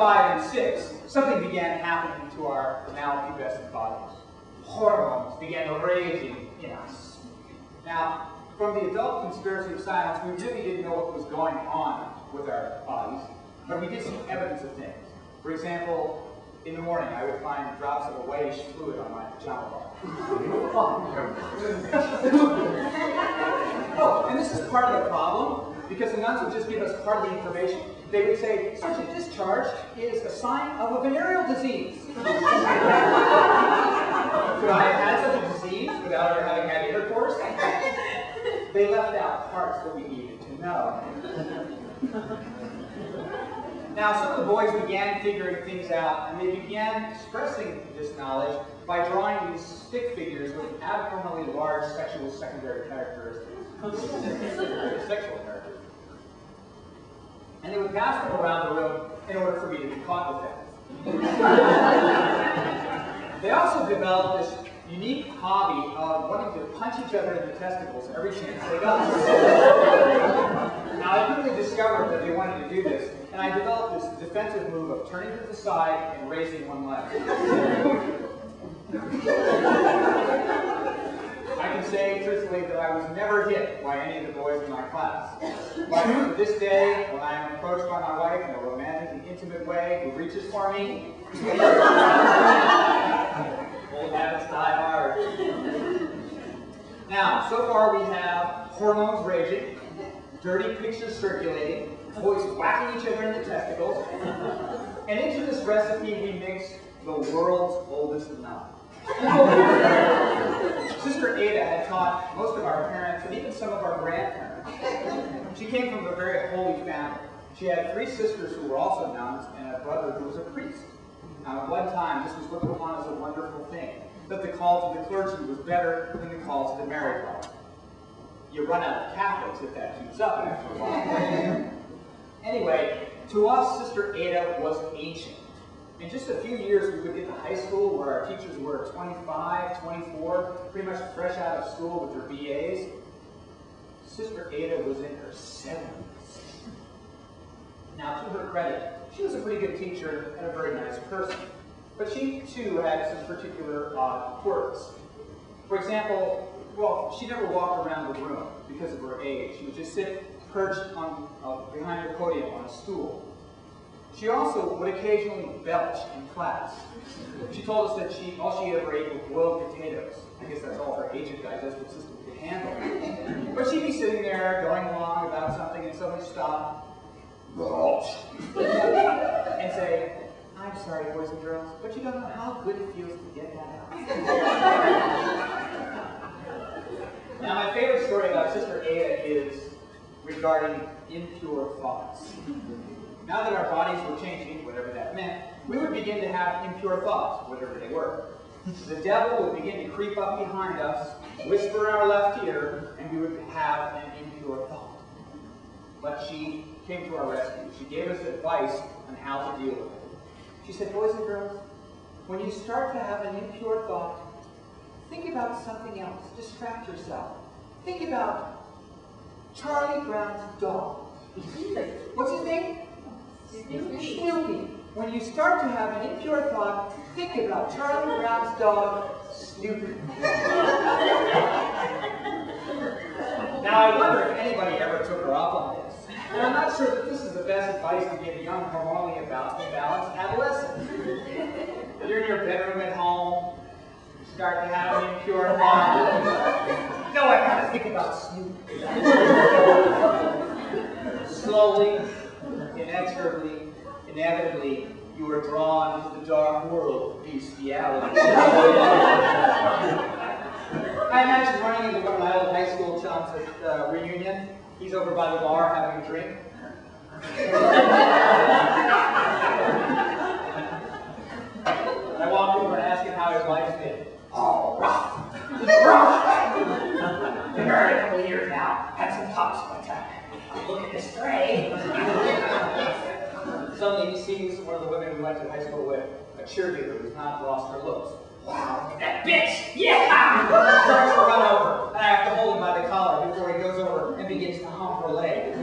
5 and 6, something began happening to our now pubescent bodies. Hormones began raging in us. Now, from the adult conspiracy of silence, we really didn't know what was going on with our bodies, but we did see evidence of things. For example, in the morning, I would find drops of a whitish fluid on my pajama bar. Oh, and this is part of the problem, because the nuns would just give us part of the information. They would say, such a discharge is a sign of a venereal disease. Could I have had such a disease without ever having had intercourse? They left out parts that we needed to know. Now, some of the boys began figuring things out, and they began expressing this knowledge by drawing these stick figures with abnormally large sexual secondary characteristics. Sexual characteristics. And they would pass them around the room in order for me to be caught with them. They also developed this unique hobby of wanting to punch each other in the testicles every chance they got. Now, I quickly discovered that they wanted to do this, and I developed this defensive move of turning to the side and raising one leg. I can say truthfully that I was never hit by any of the boys in my class. But to this day, when I am approached by my wife in a romantic and intimate way who reaches for me, old habits die hard. Now, so far we have hormones raging, dirty pictures circulating, boys whacking each other in the testicles, and into this recipe we mix the world's oldest knot. Sister Ada had taught most of our parents and even some of our grandparents. She came from a very holy family. She had 3 sisters who were also nuns and a brother who was a priest. Now, at one time, this was looked upon as a wonderful thing, that the call to the clergy was better than the call to the married life. You run out of Catholics if that keeps up after a while. Anyway, to us, Sister Ada was ancient. In just a few years, we would get to high school where our teachers were 25, 24, pretty much fresh out of school with their BAs. Sister Ada was in her 70s. Now, to her credit, she was a pretty good teacher and a very nice person. But she, too, had some particular quirks. For example, well, she never walked around the room because of her age. She would just sit perched on, behind her podium on a stool. She also would occasionally belch in class. She told us that all she ever ate was boiled potatoes. I guess that's all her aged digestive system could handle. But she'd be sitting there going along about something and suddenly stop and say, "I'm sorry, boys and girls, but you don't know how good it feels to get that out." Now, my favorite story about Sister Ada is regarding impure thoughts. Now that our bodies were changing, whatever that meant, we would begin to have impure thoughts, whatever they were. The devil would begin to creep up behind us, whisper in our left ear, and we would have an impure thought. But she came to our rescue. She gave us advice on how to deal with it. She said, "Boys and girls, when you start to have an impure thought, think about something else. Distract yourself. Think about Charlie Brown's dog." What's his name? Snoopy. When you start to have an impure thought, think about Charlie Brown's dog, Snoopy. Now, I wonder if anybody ever took her up on this. And I'm not sure that this is the best advice to give young hormonally balanced adolescents. You're in your bedroom at home, you start to have an impure thought. No, I gotta think about Snoopy. Slowly, inexorably, inevitably, you are drawn into the dark world of bestiality. I imagine running into one of my old high school chums at the reunion. He's over by the bar having a drink. I walked over and asked him how his life's been. "Oh, rough. Rough. Been married a couple of years now. Had some pups, but looking to stray." Suddenly he sees one of the women we went to high school with, a cheerleader who's not lost her looks. "Wow, look at that bitch! Yeah!" Starts to run over, and I have to hold him by the collar before he goes over and begins to hump her leg.